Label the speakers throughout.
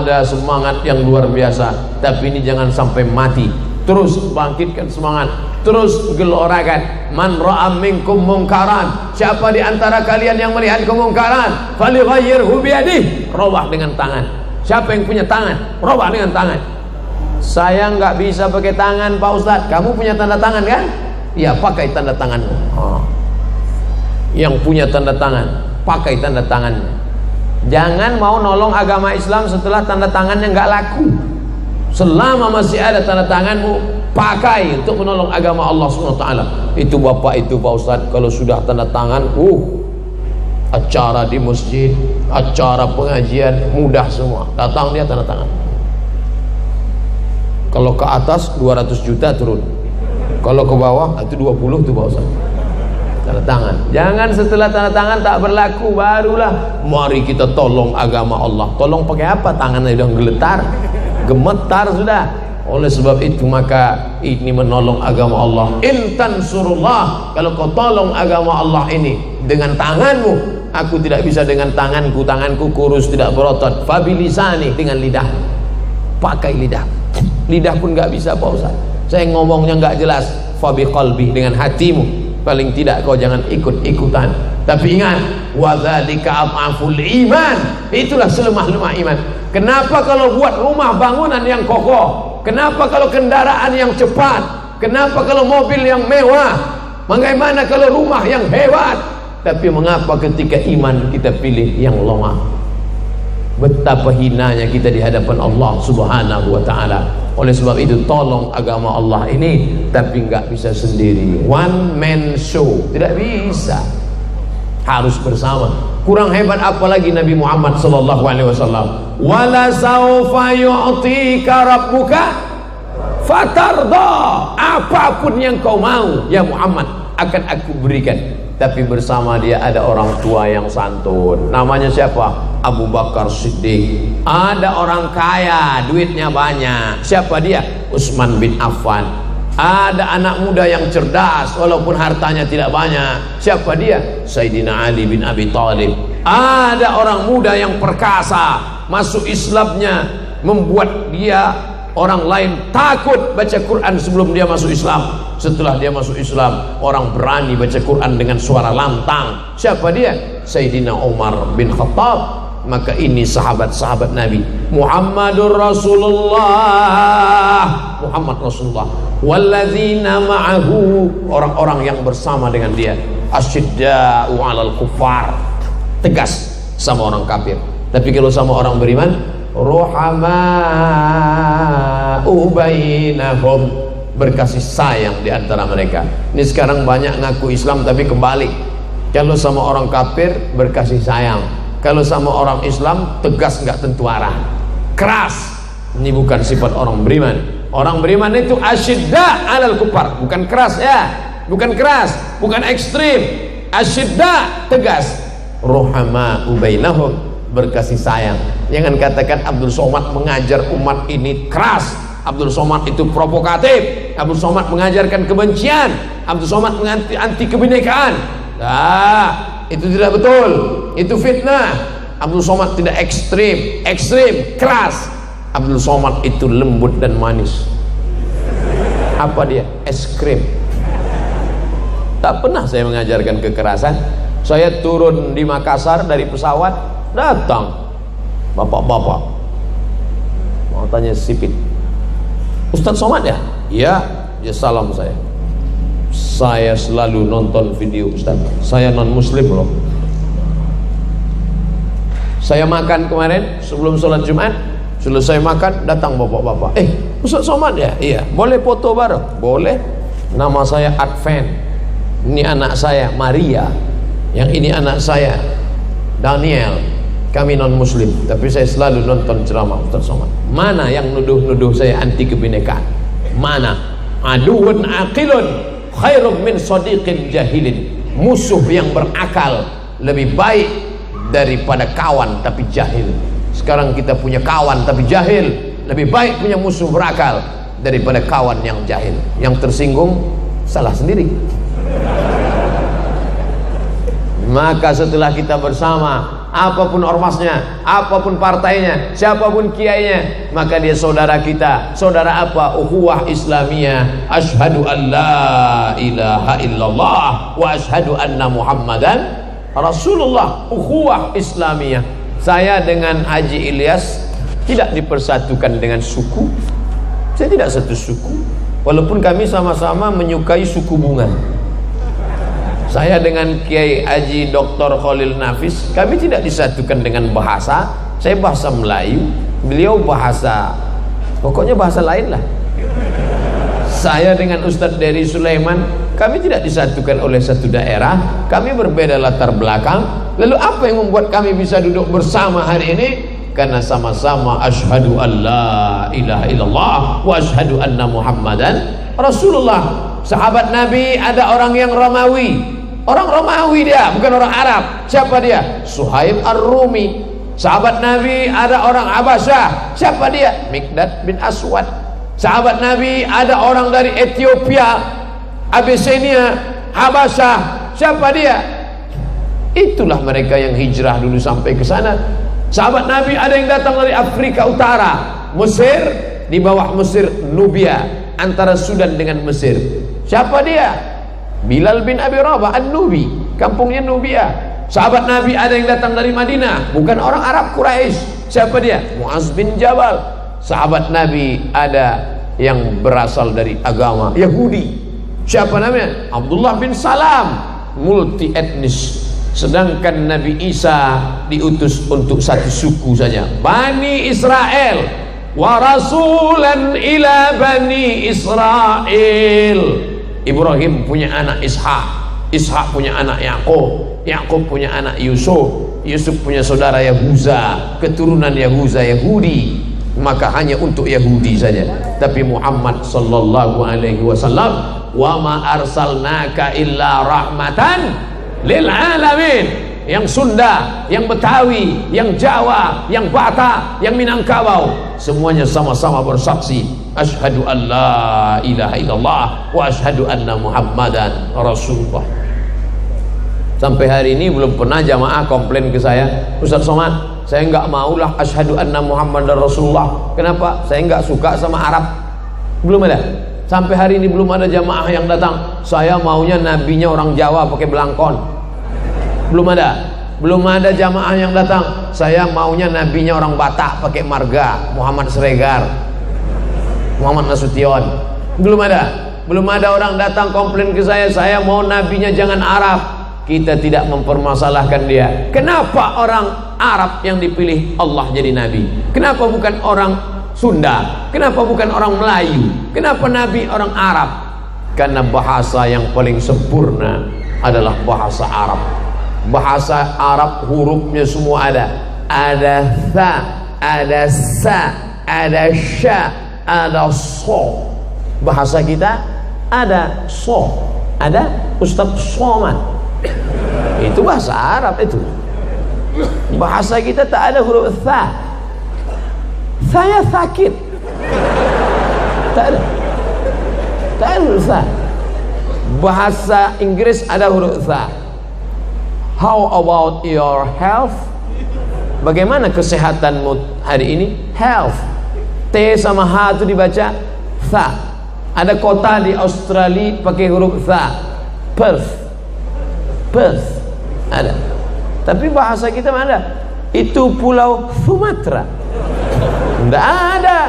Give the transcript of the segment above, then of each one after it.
Speaker 1: ada semangat yang luar biasa, tapi ini jangan sampai mati. Terus bangkitkan semangat, terus gelorakan. Man ra'a minkum mungkaran, siapa di antara kalian yang melihat kemungkaran, falighayyirhu biyadihi, robah dengan tangan. Siapa yang punya tangan, robah dengan tangan. Saya nggak bisa pakai tangan Pak Ustadz. Kamu punya tanda tangan kan? Ya, pakai tanda tanganmu. Yang punya tanda tangan, pakai tanda tangannya. Jangan mau nolong agama Islam setelah tanda tangannya nggak laku. Selama masih ada tanda tanganmu, pakai untuk menolong agama Allah SWT. Itu bapak, itu Pak Ustadz, kalau sudah tanda tangan, acara di masjid, acara pengajian, mudah semua. Datang dia tanda tangan. Kalau ke atas 200 juta turun. Kalau ke bawah itu 20 tuh Pak Ustadz. Tanda tangan. Jangan setelah tanda tangan tak berlaku barulah mari kita tolong agama Allah. Tolong pakai apa? Tangannya udah geletar, gemetar sudah. Oleh sebab itu maka ini menolong agama Allah. In tansurullah, kalau kau tolong agama Allah ini dengan tanganmu. Aku tidak bisa dengan tanganku, tanganku kurus tidak berotot. Fabilisani, dengan lidah. Pakai lidah. Lidah pun nggak bisa Pak Ustaz. Saya ngomongnya nggak jelas. Fabiqalbi, dengan hatimu. Paling tidak kau jangan ikut-ikutan. Tapi ingat, wadzalika adhaful iman. Itulah selemah-lemah iman. Kenapa kalau buat rumah bangunan yang kokoh? Kenapa kalau kendaraan yang cepat? Kenapa kalau mobil yang mewah? Bagaimana kalau rumah yang hebat? Tapi mengapa ketika iman kita pilih yang lemah? Betapa hinanya kita di hadapan Allah Subhanahu wa ta'ala. Oleh sebab itu tolong agama Allah ini, tapi nggak bisa sendiri. One man show, tidak bisa. Harus bersama. Kurang hebat apalagi Nabi Muhammad sallallahu alaihi wasallam. Wala saufa yu'tika rabbuka fatarda. Apapun yang kau mau ya Muhammad akan aku berikan. Tapi bersama dia ada orang tua yang santun. Namanya siapa? Abu Bakar Siddiq. Ada orang kaya, duitnya banyak. Siapa dia? Utsman bin Affan. Ada anak muda yang cerdas walaupun hartanya tidak banyak. Siapa dia? Sayyidina Ali bin Abi Thalib. Ada orang muda yang perkasa, masuk Islamnya membuat dia orang lain takut baca Quran sebelum dia masuk Islam. Setelah dia masuk Islam, orang berani baca Quran dengan suara lantang. Siapa dia? Sayyidina Umar bin Khattab. Maka ini sahabat-sahabat Nabi. Muhammadur Rasulullah, Muhammad Rasulullah. Walladzina ma'ahu, orang-orang yang bersama dengan dia. Asyidda'u 'alal kuffar, tegas sama orang kafir. Tapi kalau sama orang beriman, ruhama'u bainahum, berkasih sayang di antara mereka. Ini sekarang banyak ngaku Islam tapi kebalik. Kalau sama orang kafir berkasih sayang, kalau sama orang Islam tegas, nggak tentu arah, keras. Ini bukan sifat orang beriman. Orang beriman itu asyidda 'alal kufar, bukan keras ya, bukan keras, bukan ekstrim. Asyidda, tegas. Ruhama'u bainahum, berkasih sayang. Jangan katakan Abdul Somad mengajar umat ini keras, Abdul Somad itu provokatif, Abdul Somad mengajarkan kebencian, Abdul Somad anti kebinekaan. Itu tidak betul, itu fitnah. Abdul Somad tidak ekstrim, keras. Abdul Somad itu lembut dan manis. Apa dia? Es krim. Tak pernah saya mengajarkan kekerasan. Saya turun di Makassar dari pesawat, datang bapak-bapak mau tanya sipit, Ustadz Somad ya? Iya, ya salam saya. Saya selalu nonton video Ustadz. Saya non muslim loh. Saya makan kemarin sebelum sholat Jumat. Selesai makan datang bapak-bapak. Ustadz Somad ya? Iya. Boleh foto bareng? Boleh. Nama saya Advent. Ini anak saya Maria. Yang ini anak saya Daniel. Kami non muslim, tapi saya selalu nonton ceramah Ustadz Somad. Mana yang nuduh-nuduh saya anti kebinekaan? Mana? Aduun aqilun khairum min sadiqin jahilin. Musuh yang berakal lebih baik daripada kawan tapi jahil. Sekarang kita punya kawan tapi jahil. Lebih baik punya musuh berakal daripada kawan yang jahil. Yang tersinggung salah sendiri. Maka setelah kita bersama apapun ormasnya, apapun partainya, siapapun kiainya, maka dia saudara kita. Saudara apa? Ukhuwah Islamiyah. Asyhadu an la ilaha illallah wa asyhadu anna Muhammadan Rasulullah. Ukhuwah Islamiyah. Saya dengan Haji Ilyas tidak dipersatukan dengan suku. Saya tidak satu suku, walaupun kami sama-sama menyukai suku bunga. Saya dengan Kiai Haji Dr. Khalil Nafis, kami tidak disatukan dengan bahasa. Saya bahasa Melayu, beliau bahasa, pokoknya bahasa lain lah. Saya dengan Ustadz Dery Sulaiman, kami tidak disatukan oleh satu daerah. Kami berbeda latar belakang. Lalu apa yang membuat kami bisa duduk bersama hari ini? Karena sama-sama asyhadu an la ilaha illallah wa asyhadu anna Muhammadan Rasulullah. Sahabat Nabi ada orang yang Romawi. Orang Romawi dia, bukan orang Arab. Siapa dia? Suhaib Ar-Rumi. Sahabat Nabi ada orang Habasyah. Siapa dia? Mikdad bin Aswad. Sahabat Nabi ada orang dari Ethiopia, Abyssinia, Habasyah. Siapa dia? Itulah mereka yang hijrah dulu sampai ke sana. Sahabat Nabi ada yang datang dari Afrika Utara, Mesir, di bawah Mesir Nubia, antara Sudan dengan Mesir. Siapa dia? Bilal bin Abi Rabah An-Nubi, kampungnya Nubia. Sahabat Nabi ada yang datang dari Madinah, bukan orang Arab Quraisy. Siapa dia? Muaz bin Jabal. Sahabat Nabi ada yang berasal dari agama Yahudi. Siapa namanya? Abdullah bin Salam, multi etnis. Sedangkan Nabi Isa diutus untuk satu suku saja, Bani Israel. Wa rasulan ila Bani Israel. Ibrahim punya anak Ishak, Ishak punya anak Yakub, Yakub punya anak Yusuf, Yusuf punya saudara Yahuza, keturunan Yahuza Yahudi. Maka hanya untuk Yahudi saja. Tapi Muhammad sallallahu alaihi wasallam, wa ma arsalnaka illa rahmatan lil alamin. Yang Sunda, yang Betawi, yang Jawa, yang Batak, yang Minangkabau, semuanya sama-sama bersaksi asyhadu an la ilaha illallah wa asyhadu anna Muhammadan Rasulullah. Sampai hari ini belum pernah jamaah komplain ke saya, Ustaz Somad, saya enggak maulah asyhadu anna Muhammadan Rasulullah. Kenapa? Saya enggak suka sama Arab. Belum ada. Sampai hari ini belum ada jamaah yang datang, saya maunya nabinya orang Jawa pakai belangkon. Belum ada jamaah yang datang, saya maunya nabinya orang Batak pakai marga, Muhammad Sregar, Muhammad Nasution. Belum ada orang datang komplain ke saya mau nabinya jangan Arab. Kita tidak mempermasalahkan dia. Kenapa orang Arab yang dipilih Allah jadi nabi? Kenapa bukan orang Sunda? Kenapa bukan orang Melayu? Kenapa nabi orang Arab? Karena bahasa yang paling sempurna adalah bahasa Arab. Bahasa Arab hurufnya semua ada tha, ada sa, ada sya, ada so. Bahasa kita ada so, ada Ustadz Somad, itu bahasa Arab itu. Bahasa kita tak ada huruf tha. Saya sakit, tak ada huruf tha. Bahasa Inggris ada huruf tha. How about your health? Bagaimana kesehatanmu hari ini? Health. T sama H itu dibaca tha. Ada kota di Australia pakai huruf tha. Perth ada. Tapi bahasa kita mana? Itu pulau Sumatra. Tidak ada.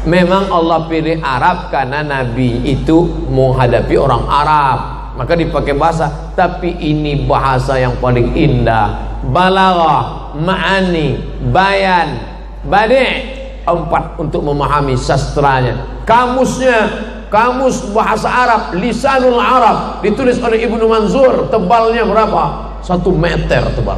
Speaker 1: Memang Allah pilih Arab karena Nabi itu menghadapi orang Arab, maka dipakai bahasa. Tapi ini bahasa yang paling indah, balaghah, ma'ani, bayan, badi', 4 untuk memahami sastranya. Kamusnya, kamus bahasa Arab, Lisanul Arab, ditulis oleh Ibnu Manzur, tebalnya berapa? 1 meter tebal.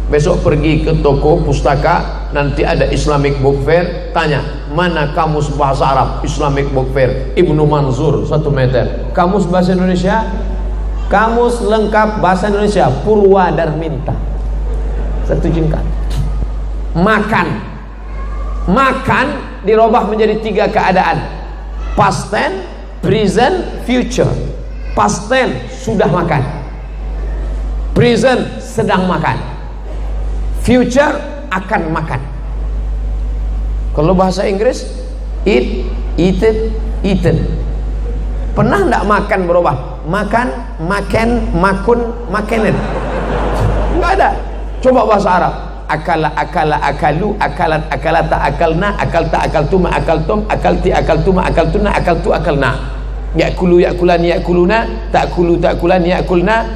Speaker 1: Besok pergi ke toko pustaka, nanti ada Islamic Book Fair, tanya mana kamus bahasa Arab Islamic Book Fair, Ibnu Manzur 1 meter. Kamus bahasa Indonesia, kamus lengkap bahasa Indonesia Purwadarminta 1 jengkal. Makan dirubah menjadi 3 keadaan: past tense, present, future. Past tense sudah makan, present sedang makan, future akan makan. Kalau bahasa Inggris eat, eaten, eaten. Pernah enggak makan berubah? Makan, makan, makun, makanan. Enggak ada. Coba bahasa Arab. Akala, akala, akalu, akalat, akalata, akalna, akalta, akaltuma, akaltum, akalti, akaltuma, akaltuna, akaltu, akalna. Yakulu, yakulani, yakuluna, takulu, takulani, yakulna,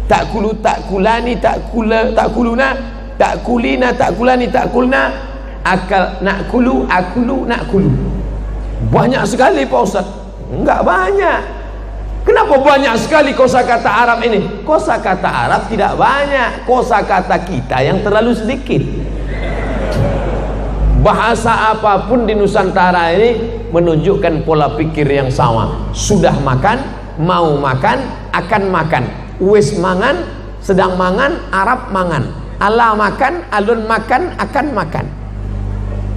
Speaker 1: takulu, takulani, takuluna, takulina, takulani, takulna, akal, nakulu, akulu, nakulu. Banyak sekali Pak Ustaz. Enggak banyak. Kenapa banyak sekali kosakata Arab ini? Kosakata Arab tidak banyak, kosakata kita yang terlalu sedikit. Bahasa apapun di Nusantara ini menunjukkan pola pikir yang sama. Sudah makan, mau makan, akan makan. Wis mangan, sedang mangan, Arab mangan. Allah makan, alun makan, akan makan.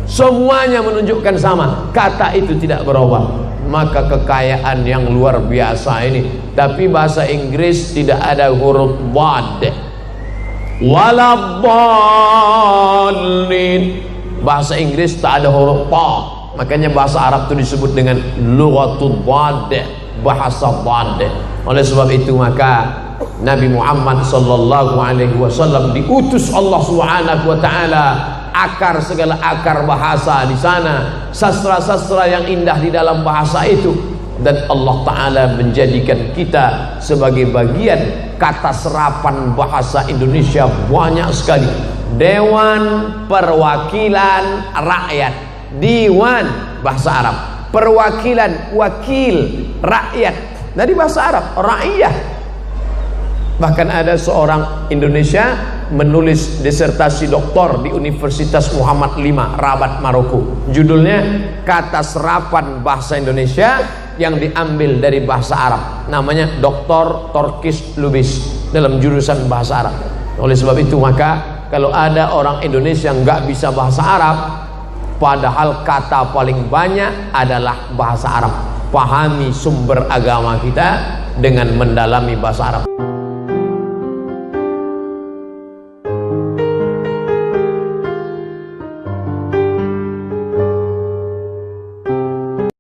Speaker 1: Semuanya menunjukkan sama. Kata itu tidak berubah. Maka kekayaan yang luar biasa ini. Tapi bahasa Inggris tidak ada huruf bad, waladdallin. Bahasa Inggris tak ada huruf ta. Makanya bahasa Arab itu disebut dengan lughatul bad, bahasa bad. Oleh sebab itu maka Nabi Muhammad sallallahu alaihi wasallam diutus Allah Subhanahu wa taala, akar segala akar bahasa di sana, sastra-sastra yang indah di dalam bahasa itu, dan Allah Ta'ala menjadikan kita sebagai bagian kata serapan bahasa Indonesia banyak sekali. Dewan Perwakilan Rakyat, Diwan bahasa Arab, perwakilan wakil rakyat dari bahasa Arab, rakyat. Bahkan ada seorang Indonesia menulis disertasi doktor di Universitas Muhammad V Rabat Maroko. Judulnya Kata Serapan Bahasa Indonesia yang diambil dari bahasa Arab. Namanya Dr. Torkis Lubis dalam jurusan bahasa Arab. Oleh sebab itu maka kalau ada orang Indonesia yang nggak bisa bahasa Arab, padahal kata paling banyak adalah bahasa Arab. Pahami sumber agama kita dengan mendalami bahasa Arab.